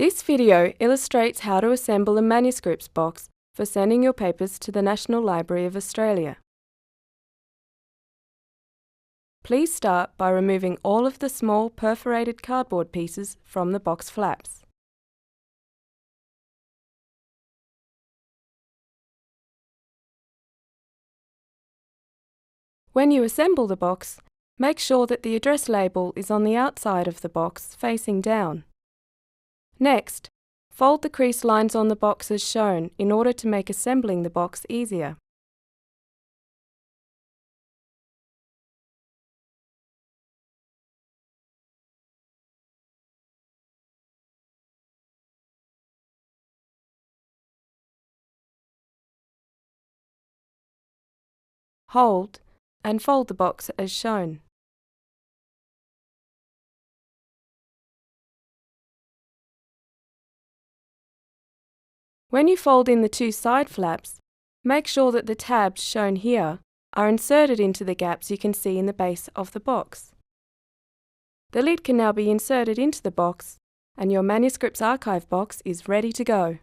This video illustrates how to assemble a manuscripts box for sending your papers to the National Library of Australia. Please start by removing all of the small perforated cardboard pieces from the box flaps. When you assemble the box, make sure that the address label is on the outside of the box facing down. Next, fold the crease lines on the box as shown in order to make assembling the box easier. Hold and fold the box as shown. When you fold in the two side flaps, make sure that the tabs shown here are inserted into the gaps you can see in the base of the box. The lid can now be inserted into the box, and your manuscripts archive box is ready to go.